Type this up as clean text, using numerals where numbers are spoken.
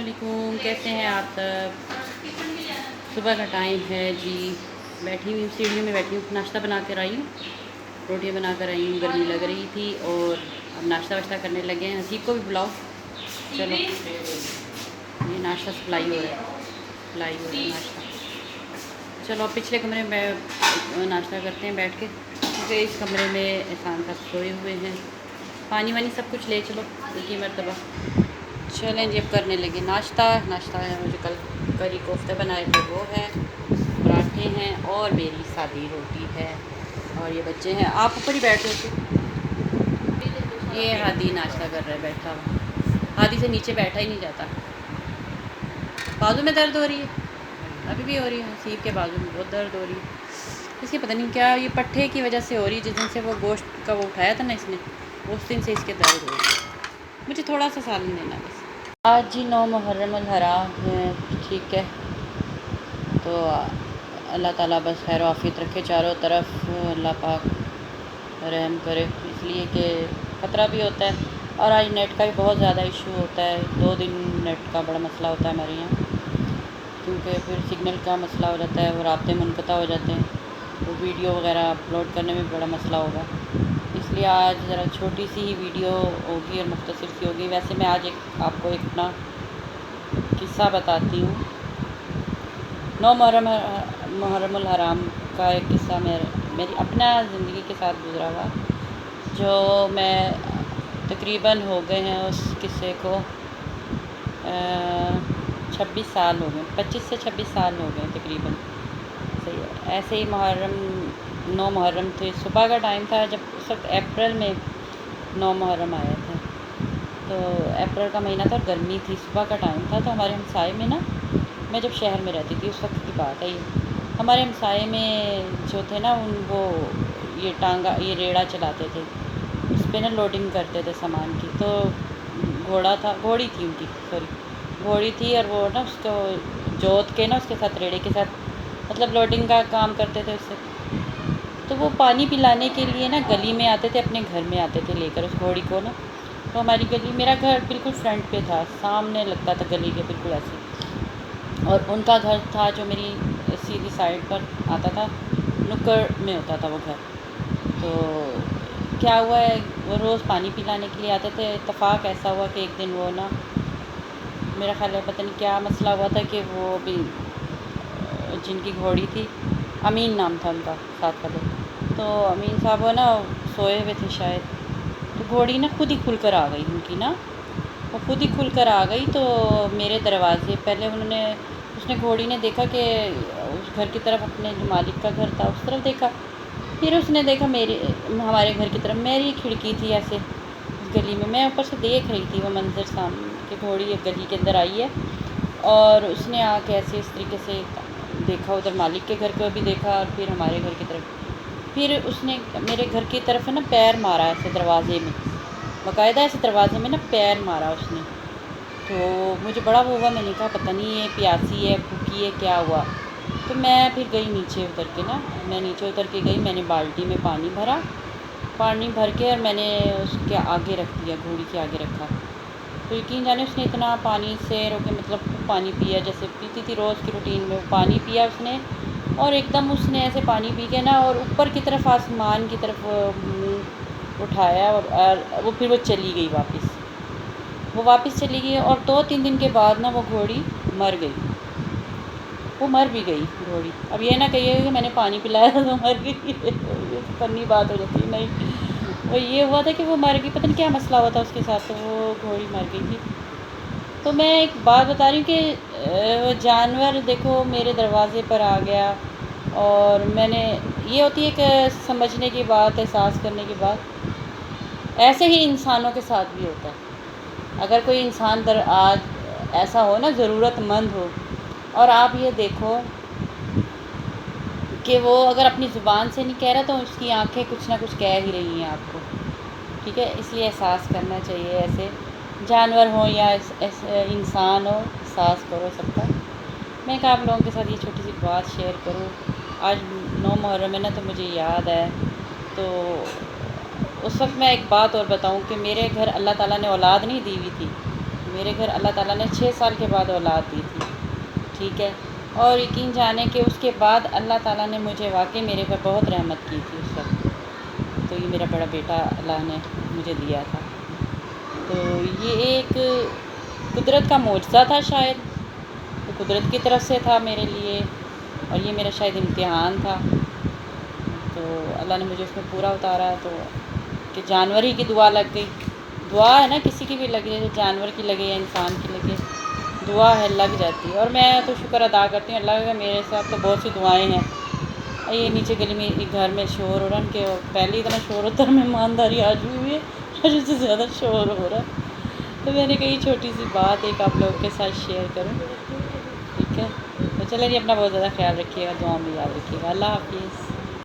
علیکم، کیسے ہیں آپ سب؟ صبح کا ٹائم ہے جی، بیٹھی ہوئی سیڑھیوں میں بیٹھی ہوں، ناشتہ بنا کر آئی ہوں، روٹیاں بنا کر آئی ہوں، گرمی لگ رہی تھی اور اب ناشتہ واشتہ کرنے لگے ہیں۔ حسیب کو بھی بلاؤ، چلو یہ ناشتہ سپلائی ہو رہا ہے ناشتہ۔ چلو پچھلے کمرے میں ناشتہ کرتے ہیں بیٹھ کے، کیونکہ اس کمرے میں احسان صاحب سوئے ہوئے ہیں۔ پانی وانی سب کچھ لے چلو ایک ہی مرتبہ۔ چلیں جی اب کرنے لگے ناشتہ ہے مجھے کل کری کوفتہ بنائے تھے وہ ہے، پراٹھے ہیں اور میری سادی روٹی ہے اور یہ بچے ہیں۔ آپ اوپر ہی بیٹھ ہوتے، یہ ہادی ناشتہ کر رہا ہے بیٹھا ہوا، ہادی سے نیچے بیٹھا ہی نہیں جاتا۔ بازو میں درد ہو رہی ہے، ابھی بھی ہو رہی ہے، حسیب کے بازو میں بہت درد ہو رہی ہے۔ اس کی پتہ نہیں کیا، یہ پٹھے کی وجہ سے ہو رہی ہے، جس دن سے وہ گوشت کا وہ اٹھایا تھا نا اس نے، اس دن سے اس کے درد ہو رہی ہے۔ مجھے تھوڑا سا سالن دینا بس۔ آج جی 9 محرم الحرام ہے، ٹھیک ہے، تو اللہ تعالیٰ بس خیر و عافیت رکھے چاروں طرف، اللہ پاک رحم کرے، اس لیے کہ خطرہ بھی ہوتا ہے اور آج نیٹ کا بھی بہت زیادہ ایشو ہوتا ہے، 2 دن نیٹ کا بڑا مسئلہ ہوتا ہے ہمارے یہاں، کیونکہ پھر سگنل کا مسئلہ ہو جاتا ہے، وہ رابطے منقطع ہو جاتے ہیں، تو ویڈیو وغیرہ اپلوڈ کرنے میں بڑا مسئلہ ہوگا، اس لیے آج ذرا چھوٹی سی ہی ویڈیو ہوگی اور مختصر سی ہوگی۔ ویسے میں آج آپ کو ایک اپنا قصہ بتاتی ہوں، 9 محرم الحرام کا ایک قصہ میری اپنا زندگی کے ساتھ گزرا ہوا، جو میں تقریباً ہو گئے ہیں اس قصے کو 26 سال ہو گئے، 25 سے 26 سال ہو گئے تقریباً، صحیح ہے۔ ایسے ہی 9 محرم تھے، صبح کا ٹائم تھا، جب اس وقت اپریل میں 9 محرم آیا تھا، تو اپریل کا مہینہ تھا، گرمی تھی، صبح کا ٹائم تھا، تو ہمارے ہمسائے میں نا، میں جب شہر میں رہتی تھی اس وقت کی بات ہے یہ، ہمارے ہمسائے میں جو تھے نا وہ یہ ریڑا چلاتے تھے، اس پہ نا لوڈنگ کرتے تھے سامان کی، تو گھوڑی تھی ان کی، گھوڑی تھی، اور وہ نا اس کو جوت کے نا اس کے ساتھ ریڑے کے ساتھ مطلب لوڈنگ کا کام کرتے تھے اس سے، تو وہ پانی پلانے کے لیے نا گلی میں آتے تھے، اپنے گھر میں آتے تھے لے کر اس گھوڑی کو نا، تو ہماری گلی، میرا گھر بالکل فرنٹ پہ تھا، سامنے لگتا تھا گلی کے بالکل ایسے، اور ان کا گھر تھا جو میری سیدھی سائڈ پر آتا تھا، نکڑ میں ہوتا تھا وہ گھر، تو کیا ہوا ہے، وہ روز پانی پلانے کے لیے آتے تھے، اتفاق ایسا ہوا کہ ایک دن وہ نا، میرا خیال ہے پتہ نہیں کیا مسئلہ ہوا تھا کہ وہ بھی جن کی گھوڑی تھی، امین نام تھا ان کا ساتھ والے، تو امین صاحب وہ نا سوئے ہوئے تھے شاید، تو گھوڑی نا خود ہی کھل کر آ گئی ان کی نا، وہ خود ہی کھل کر آ گئی، تو میرے دروازے پہلے اس نے گھوڑی نے دیکھا کہ اس گھر کی طرف، اپنے جو مالک کا گھر تھا اس طرف دیکھا، پھر اس نے دیکھا ہمارے گھر کی طرف، میری کھڑکی تھی ایسے اس گلی میں اوپر سے دیکھ رہی تھی وہ منظر سامنے کہ گھوڑی ایک گلی کے اندر آئی ہے، اور اس نے آ کے ایسے اس طریقے سے دیکھا، ادھر مالک کے گھر کو بھی دیکھا اور پھر ہمارے گھر کی طرف، پھر اس نے میرے گھر کی طرف نا پیر مارا ایسے دروازے میں، باقاعدہ ایسے دروازے میں نا پیر مارا اس نے، تو مجھے بڑا وہ ہوا، میں نے کہا پتہ نہیں یہ پیاسی ہے، بھوکی ہے، کیا ہوا، تو میں پھر گئی نیچے اتر کے نا، میں نیچے اتر کے گئی، میں نے بالٹی میں پانی بھر کے اور میں نے اس کے آگے رکھ دیا، گھوڑی کے آگے رکھا، تو یقین جانے اس نے اتنا پانی سے روکے، مطلب پانی پیا جیسے پیتی تھی روز کی روٹین میں، وہ پانی پیا اس نے، اور ایک دم اس نے ایسے پانی پی کے نا، اور اوپر کی طرف آسمان کی طرف منہ اٹھایا، اور وہ پھر وہ چلی گئی واپس چلی گئی، اور 2-3 دن کے بعد نا وہ گھوڑی مر گئی، وہ مر بھی گئی گھوڑی۔ اب یہ نہ کہیے کہ میں نے پانی پلایا تو مر گئی، یہ فنی بات ہو جاتی ہے، نہیں، وہ یہ ہوا تھا کہ وہ مر گئی، پتہ نہیں کیا مسئلہ ہوا تھا اس کے ساتھ، تو وہ گھوڑی مر گئی تھی۔ تو میں ایک بات بتا رہی ہوں کہ جانور دیکھو میرے دروازے پر آ گیا، اور میں نے، یہ ہوتی ہے کہ سمجھنے کی بات، احساس کرنے کی بات، ایسے ہی انسانوں کے ساتھ بھی ہوتا ہے، اگر کوئی انسان آج ایسا ہو نا، ضرورت مند ہو، اور آپ یہ دیکھو کہ وہ اگر اپنی زبان سے نہیں کہہ رہا تو اس کی آنکھیں کچھ نہ کچھ کہہ ہی رہی ہیں آپ کو، ٹھیک ہے، اس لیے احساس کرنا چاہیے، ایسے جانور ہوں یا انسان ہو، احساس کرو سب کا۔ میں کہا آپ لوگوں کے ساتھ یہ چھوٹی سی بات شیئر کروں، آج 9 محرم ہے نا، تو مجھے یاد ہے، تو اس وقت میں ایک بات اور بتاؤں کہ میرے گھر اللہ تعالیٰ نے اولاد نہیں دی ہوئی تھی، میرے گھر اللہ تعالیٰ نے 6 سال کے بعد اولاد دی تھی، ٹھیک ہے، اور یقین جانے کہ اس کے بعد اللہ تعالیٰ نے مجھے واقعی میرے پر بہت رحمت کی تھی اس وقت، تو یہ میرا بڑا بیٹا اللہ نے مجھے دیا تھا۔ تو یہ ایک قدرت کا معجزہ تھا شاید، تو قدرت کی طرف سے تھا میرے لیے، اور یہ میرا شاید امتحان تھا، تو اللہ نے مجھے اس میں پورا اتارا، تو کہ جانور ہی کی دعا لگ گئی۔ دعا ہے نا، کسی کی بھی لگے، جانور کی لگے یا انسان کی لگے، دعا ہے لگ جاتی ہے، اور میں تو شکر ادا کرتی ہوں اللہ کا، میرے ساتھ تو بہت سی دعائیں ہیں۔ یہ نیچے گلی میں ایک گھر میں شور ہو رہا ہے کہ پہلے اتنا شور ہوتا ہے، مہمانداری آج ہوئی ہے، آج اس سے زیادہ شور ہو رہا ہے، تو میں نے کہی چھوٹی سی بات ایک آپ لوگوں کے ساتھ شیئر کروں، ٹھیک ہے؟ تو چلیں جی، اپنا بہت زیادہ خیال رکھیے گا، دعاؤں میں یاد رکھیے گا، اللہ حافظ۔